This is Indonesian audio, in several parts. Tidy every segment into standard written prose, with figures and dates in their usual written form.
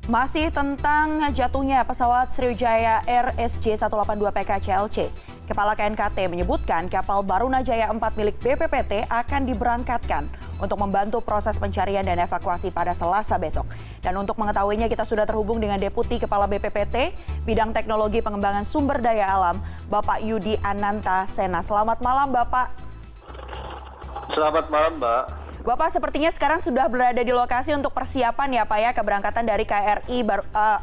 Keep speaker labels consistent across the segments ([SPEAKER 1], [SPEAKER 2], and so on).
[SPEAKER 1] Masih tentang jatuhnya pesawat Sriwijaya Air SJ182 PK CLC. Kepala KNKT menyebutkan kapal Barunajaya 4 milik BPPT akan diberangkatkan untuk membantu proses pencarian dan evakuasi pada Selasa besok. Dan untuk mengetahuinya kita sudah terhubung dengan Deputi Kepala BPPT Bidang Teknologi Pengembangan Sumber Daya Alam, Bapak Yudi Ananta Sena. Selamat malam, Bapak.
[SPEAKER 2] Selamat malam, Mbak.
[SPEAKER 1] Bapak sepertinya sekarang sudah berada di lokasi untuk persiapan ya Pak ya keberangkatan dari KRI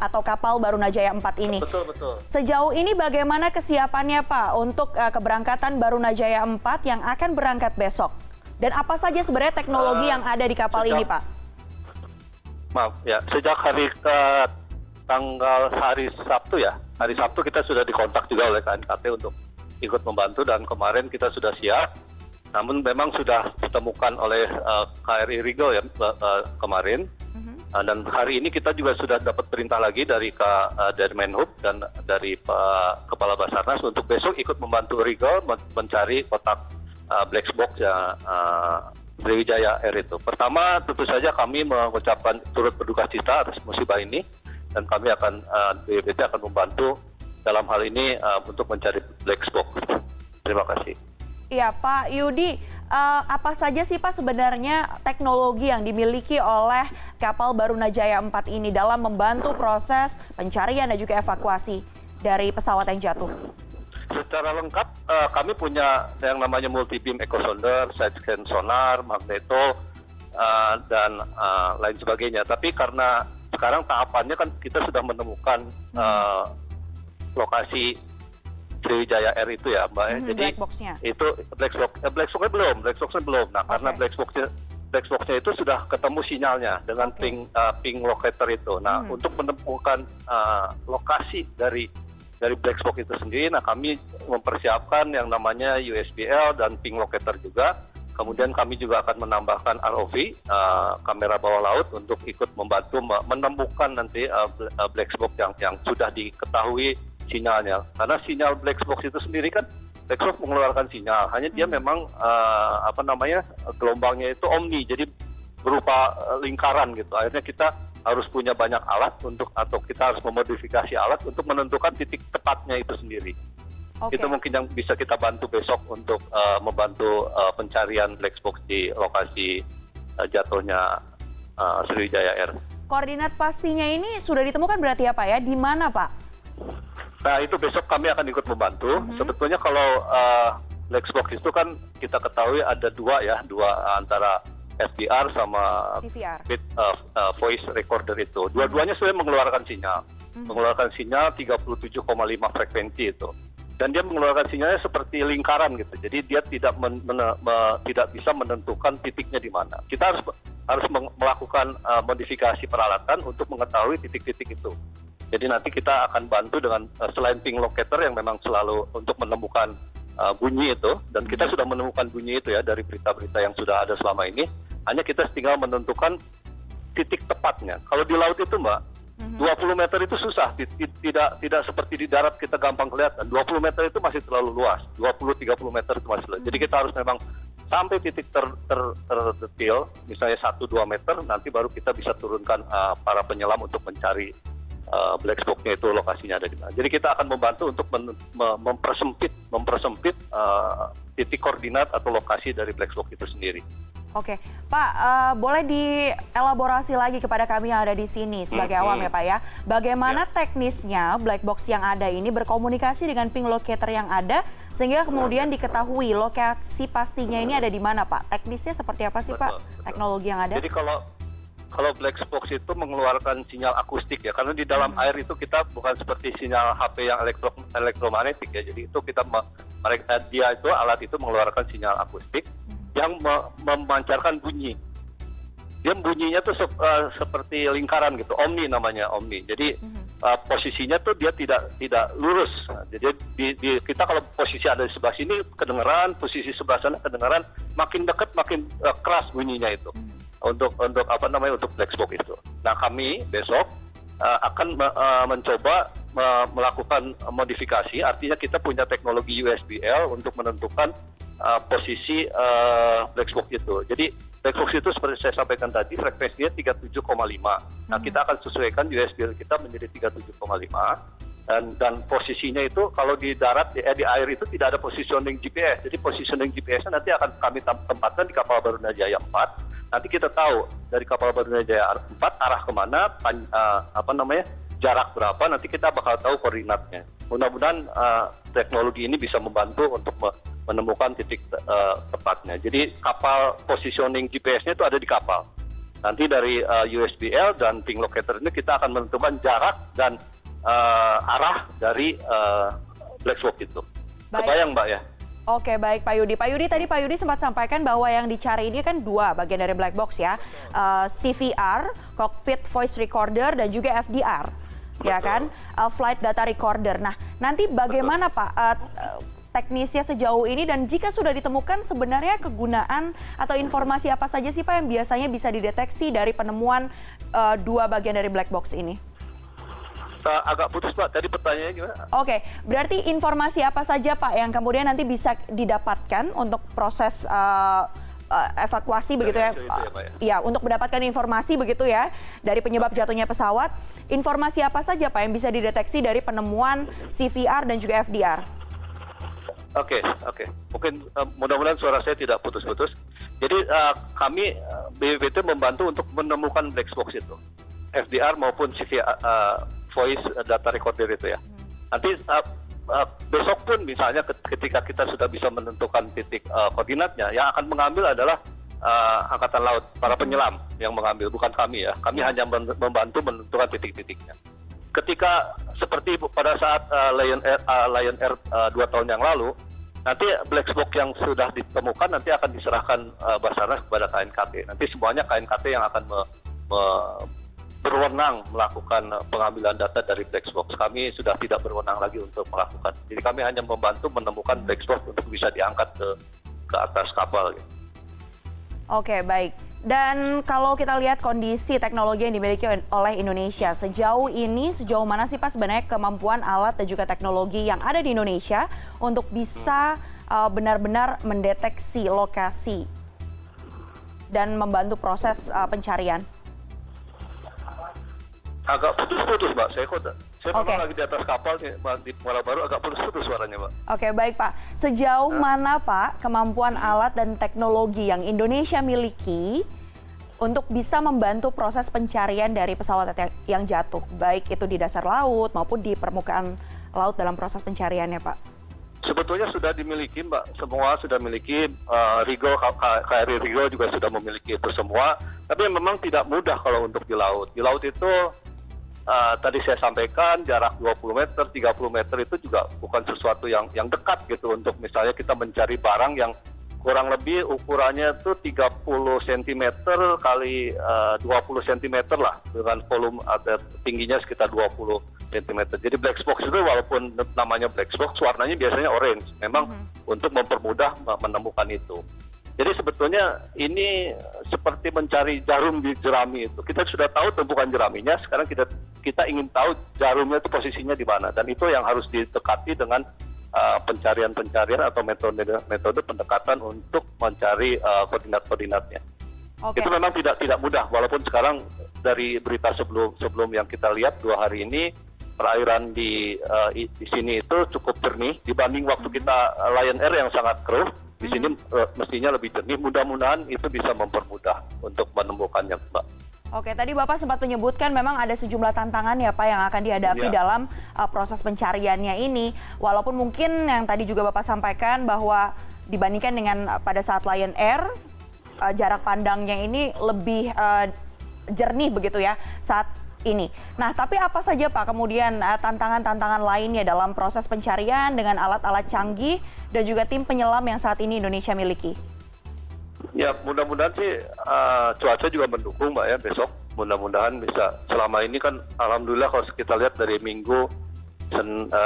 [SPEAKER 1] atau kapal Barunajaya 4 ini.
[SPEAKER 2] Betul.
[SPEAKER 1] Sejauh ini bagaimana kesiapannya Pak untuk keberangkatan Barunajaya 4 yang akan berangkat besok? Dan apa saja sebenarnya teknologi yang ada di kapal ini Pak?
[SPEAKER 2] Maaf ya, sejak hari Sabtu ya, hari Sabtu kita sudah dikontak juga oleh KNKT untuk ikut membantu dan kemarin kita sudah siap. Namun memang sudah ditemukan oleh KRI Rigel ya kemarin. Dan hari ini kita juga sudah dapat perintah lagi dari Menhub dan dari Pak Kepala Basarnas untuk besok ikut membantu Rigel mencari kotak black box ya Sriwijaya Air itu. Pertama tentu saja kami mengucapkan turut berduka cita atas musibah ini dan kami akan BPPT akan membantu dalam hal ini untuk mencari black box. Terima kasih.
[SPEAKER 1] Iya Pak Yudi, apa saja sih Pak sebenarnya teknologi yang dimiliki oleh kapal Barunajaya 4 ini dalam membantu proses pencarian dan juga evakuasi dari pesawat yang jatuh?
[SPEAKER 2] Secara lengkap kami punya yang namanya multi beam echo sounder, side scan sonar, magneto, dan lain sebagainya. Tapi karena sekarang tahapannya kan kita sudah menemukan lokasi Sriwijaya Air itu ya Mbak. Jadi
[SPEAKER 1] black box-nya.
[SPEAKER 2] Itu black box-nya belum. Nah, karena black box-nya itu sudah ketemu sinyalnya dengan ping locator itu. Nah, untuk menemukan lokasi dari black box itu sendiri, nah kami mempersiapkan yang namanya USBL dan ping locator juga. Kemudian kami juga akan menambahkan ROV, kamera bawah laut, untuk ikut membantu menemukan nanti black box yang sudah diketahui sinyalnya. Karena sinyal black box itu sendiri kan, black box mengeluarkan sinyal, hanya dia memang gelombangnya itu omni, jadi berupa lingkaran gitu. Akhirnya kita harus punya banyak alat atau kita harus memodifikasi alat untuk menentukan titik tepatnya itu sendiri. Itu mungkin yang bisa kita bantu besok untuk membantu pencarian black box di lokasi jatuhnya Sriwijaya Air.
[SPEAKER 1] Koordinat pastinya ini sudah ditemukan berarti ya Pak ya? Di mana Pak?
[SPEAKER 2] Nah itu besok kami akan ikut membantu. Sebetulnya kalau black box itu kan kita ketahui ada dua antara FDR sama
[SPEAKER 1] CVR.
[SPEAKER 2] Voice recorder itu. Dua-duanya sudah mengeluarkan sinyal 37,5 frekuensi itu. Dan dia mengeluarkan sinyalnya seperti lingkaran gitu. Jadi dia tidak bisa menentukan titiknya di mana. Kita harus melakukan modifikasi peralatan untuk mengetahui titik-titik itu. Jadi nanti kita akan bantu dengan selain ping locator yang memang selalu untuk menemukan bunyi itu, dan kita sudah menemukan bunyi itu ya dari berita-berita yang sudah ada selama ini. Hanya kita tinggal menentukan titik tepatnya. Kalau di laut itu Mbak, 20 meter itu susah, tidak seperti di darat kita gampang kelihatan. 20 meter itu masih terlalu luas, 20-30 meter itu masih luas. Jadi kita harus memang sampai titik terdetil, misalnya 1-2 meter, nanti baru kita bisa turunkan para penyelam untuk mencari black box-nya itu lokasinya ada di mana. Jadi kita akan membantu untuk mempersempit titik koordinat atau lokasi dari black box itu sendiri.
[SPEAKER 1] Oke, Pak, boleh dielaborasi lagi kepada kami yang ada di sini sebagai awam ya Pak ya. Bagaimana teknisnya black box yang ada ini berkomunikasi dengan ping locator yang ada sehingga kemudian diketahui lokasi pastinya ini ada di mana Pak? Teknisnya seperti apa sih Pak? Teknologi yang ada?
[SPEAKER 2] Jadi kalau black box itu mengeluarkan sinyal akustik ya, karena di dalam air itu kita bukan seperti sinyal HP yang elektromagnetik ya. Jadi itu dia itu alat itu mengeluarkan sinyal akustik yang memancarkan bunyi. Dia bunyinya tuh seperti lingkaran gitu, omni namanya, omni. Jadi posisinya tuh dia tidak lurus. Jadi kita kalau posisi ada di sebelah sini kedengeran, posisi sebelah sana kedengeran, makin dekat makin keras bunyinya itu. Untuk black box itu. Nah kami besok akan mencoba melakukan modifikasi, artinya kita punya teknologi USBL untuk menentukan posisi black box itu. Jadi black box itu seperti saya sampaikan tadi frekuensinya 37,5. Nah, kita akan sesuaikan USBL kita menjadi 37,5 dan posisinya itu kalau di darat di air itu tidak ada positioning GPS. Jadi positioning GPS-nya nanti akan kami tempatkan di kapal Barunajaya 4. Nanti kita tahu dari kapal Barunajaya 4 arah kemana, jarak berapa, nanti kita bakal tahu koordinatnya. Mudah-mudahan teknologi ini bisa membantu untuk menemukan titik tepatnya. Jadi kapal positioning GPS-nya itu ada di kapal. Nanti dari USBL dan ping locator ini kita akan menentukan jarak dan arah dari black box itu. Kebayang Mbak ya?
[SPEAKER 1] Oke, baik Pak Yudi. Pak Yudi, tadi Pak Yudi sempat sampaikan bahwa yang dicari ini kan dua bagian dari black box ya. CVR, cockpit voice recorder, dan juga FDR. Betul. Ya kan? Flight data recorder. Nah, nanti bagaimana Pak teknisnya sejauh ini, dan jika sudah ditemukan sebenarnya kegunaan atau informasi apa saja sih Pak yang biasanya bisa dideteksi dari penemuan dua bagian dari black box ini?
[SPEAKER 2] Agak putus Pak, tadi pertanyaannya gimana?
[SPEAKER 1] Oke, berarti informasi apa saja Pak yang kemudian nanti bisa didapatkan untuk proses evakuasi begitu ya? Iya, untuk mendapatkan informasi begitu ya dari penyebab jatuhnya pesawat. Informasi apa saja Pak yang bisa dideteksi dari penemuan CVR dan juga FDR?
[SPEAKER 2] Oke. Mungkin mudah-mudahan suara saya tidak putus-putus. Jadi kami BPPT membantu untuk menemukan black box itu, FDR maupun CVR. Voice data recorder itu ya. Nanti besok pun misalnya ketika kita sudah bisa menentukan titik koordinatnya, yang akan mengambil adalah Angkatan Laut, para penyelam yang mengambil, bukan kami ya. Kami hanya membantu menentukan titik-titiknya. Ketika seperti pada saat Lion Air 2 tahun yang lalu, nanti black box yang sudah ditemukan nanti akan diserahkan Basarnas kepada KNKT. Nanti semuanya KNKT yang akan berwenang melakukan pengambilan data dari black box. Kami sudah tidak berwenang lagi untuk melakukan. Jadi kami hanya membantu menemukan black box untuk bisa diangkat ke atas kapal.
[SPEAKER 1] Oke, baik. Dan kalau kita lihat kondisi teknologi yang dimiliki oleh Indonesia, sejauh mana sih Pak sebenarnya kemampuan alat dan juga teknologi yang ada di Indonesia untuk bisa benar-benar mendeteksi lokasi dan membantu proses pencarian?
[SPEAKER 2] Agak putus-putus Mbak, saya lagi di atas kapal di Muara Baru, agak putus-putus suaranya Mbak. Oke,
[SPEAKER 1] baik Pak. Sejauh mana Pak kemampuan alat dan teknologi yang Indonesia miliki untuk bisa membantu proses pencarian dari pesawat yang jatuh, baik itu di dasar laut maupun di permukaan laut dalam proses pencariannya Pak?
[SPEAKER 2] Sebetulnya sudah dimiliki Mbak, semua sudah miliki, KRI Rigel juga sudah memiliki itu semua, tapi memang tidak mudah kalau untuk di laut. Di laut itu tadi saya sampaikan jarak 20 meter, 30 meter itu juga bukan sesuatu yang dekat gitu untuk misalnya kita mencari barang yang kurang lebih ukurannya itu 30 cm kali 20 cm lah, dengan volume atau tingginya sekitar 20 cm. Jadi black box itu walaupun namanya black box, warnanya biasanya orange, memang untuk mempermudah menemukan itu. Jadi sebetulnya ini seperti mencari jarum di jerami itu. Kita sudah tahu tumpukan jeraminya, sekarang kita ingin tahu jarumnya itu posisinya di mana. Dan itu yang harus didekati dengan pencarian atau metode pendekatan untuk mencari koordinat-koordinatnya. Okay. Itu memang tidak mudah, walaupun sekarang dari berita sebelum yang kita lihat 2 hari ini, perairan di sini itu cukup jernih dibanding waktu kita Lion Air yang sangat keruh. Di sini mestinya lebih jernih. Mudah-mudahan itu bisa mempermudah untuk menemukannya, Mbak.
[SPEAKER 1] Oke, tadi Bapak sempat menyebutkan memang ada sejumlah tantangan ya Pak yang akan dihadapi dalam proses pencariannya ini. Walaupun mungkin yang tadi juga Bapak sampaikan bahwa dibandingkan dengan pada saat Lion Air, jarak pandangnya ini lebih jernih begitu ya saat ini. Nah, tapi apa saja Pak kemudian tantangan-tantangan lainnya dalam proses pencarian dengan alat-alat canggih dan juga tim penyelam yang saat ini Indonesia miliki?
[SPEAKER 2] Ya, mudah-mudahan sih cuaca juga mendukung Mbak ya besok. Mudah-mudahan bisa. Selama ini kan alhamdulillah kalau kita lihat dari minggu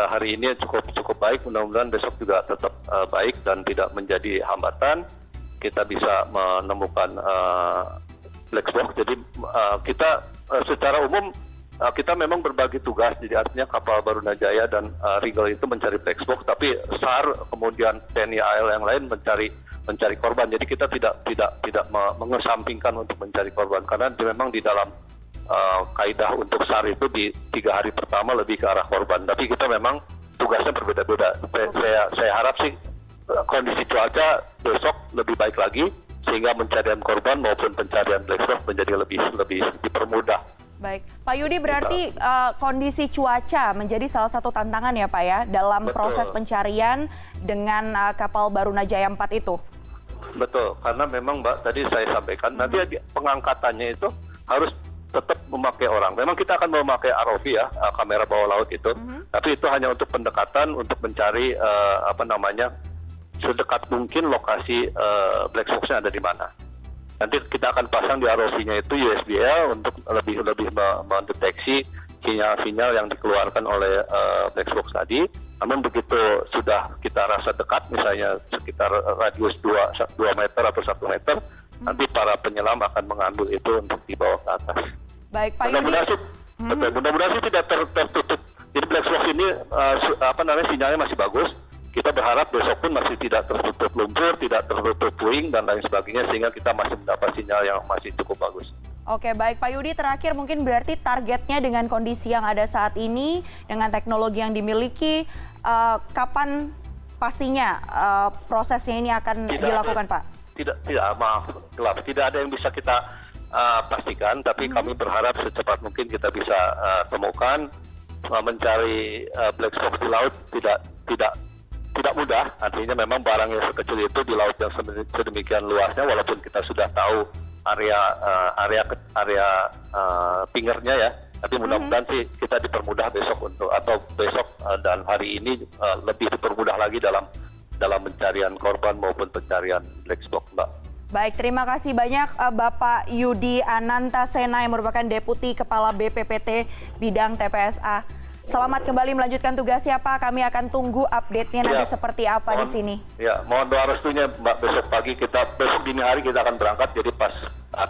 [SPEAKER 2] hari ini cukup baik. Mudah-mudahan besok juga tetap baik dan tidak menjadi hambatan. Kita bisa menemukan black box. Jadi kita secara umum kita memang berbagi tugas. Jadi artinya kapal Barunajaya dan Rigel itu mencari black box, tapi SAR kemudian TNI AL yang lain mencari mencari korban. Jadi kita tidak mengesampingkan untuk mencari korban karena memang di dalam kaidah untuk SAR itu di 3 hari pertama lebih ke arah korban. Tapi kita memang tugasnya berbeda-beda. Saya harap sih kondisi cuaca besok lebih baik lagi sehingga pencarian korban maupun pencarian black box menjadi lebih dipermudah.
[SPEAKER 1] Baik, Pak Yudi, berarti kondisi cuaca menjadi salah satu tantangan ya Pak ya dalam proses pencarian dengan kapal Barunajaya 4 itu?
[SPEAKER 2] Betul, karena memang Mbak tadi saya sampaikan nanti pengangkatannya itu harus tetap memakai orang. Memang kita akan memakai ROV ya, kamera bawah laut itu, tapi itu hanya untuk pendekatan untuk mencari sedekat mungkin lokasi black box-nya ada di mana. Nanti kita akan pasang di ROV-nya itu USBL untuk lebih mendeteksi sinyal-sinyal yang dikeluarkan oleh black box tadi. Namun begitu sudah kita rasa dekat, misalnya sekitar radius 2 meter atau 1 meter, nanti para penyelam akan mengambil itu untuk dibawa ke atas.
[SPEAKER 1] Baik, Pak Yudi.
[SPEAKER 2] Mudah-mudahan sih tidak tertutup. Jadi black box ini sinyalnya masih bagus. Kita berharap besok pun masih tidak tertutup lumpur, tidak tertutup puing dan lain sebagainya sehingga kita masih mendapat sinyal yang masih cukup bagus.
[SPEAKER 1] Oke, baik Pak Yudi, terakhir mungkin berarti targetnya dengan kondisi yang ada saat ini, dengan teknologi yang dimiliki, kapan pastinya prosesnya ini akan dilakukan Pak? Tidak ada yang bisa kita pastikan, tapi kami berharap secepat mungkin kita bisa temukan. Mencari black box di laut tidak mudah, artinya memang barang yang sekecil itu di laut yang sedemikian luasnya, walaupun kita sudah tahu area pingernya ya, tapi mudah-mudahan sih kita dipermudah besok dan hari ini lebih dipermudah lagi dalam pencarian korban maupun pencarian black box, Mbak. Baik, terima kasih banyak Bapak Yudi Anantasena yang merupakan Deputi Kepala BPPT Bidang TPSA. Selamat kembali melanjutkan tugas ya Pak. Kami akan tunggu update-nya nanti seperti apa di sini.
[SPEAKER 2] Ya, mohon doa restunya Mbak, besok dini hari kita akan berangkat, jadi pas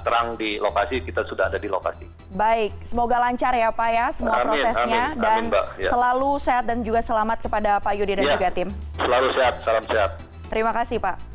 [SPEAKER 2] terang di lokasi kita sudah ada di lokasi.
[SPEAKER 1] Baik, semoga lancar ya Pak ya semua prosesnya dan selalu sehat dan juga selamat kepada Pak Yudi dan juga tim.
[SPEAKER 2] Selalu sehat, salam sehat.
[SPEAKER 1] Terima kasih Pak.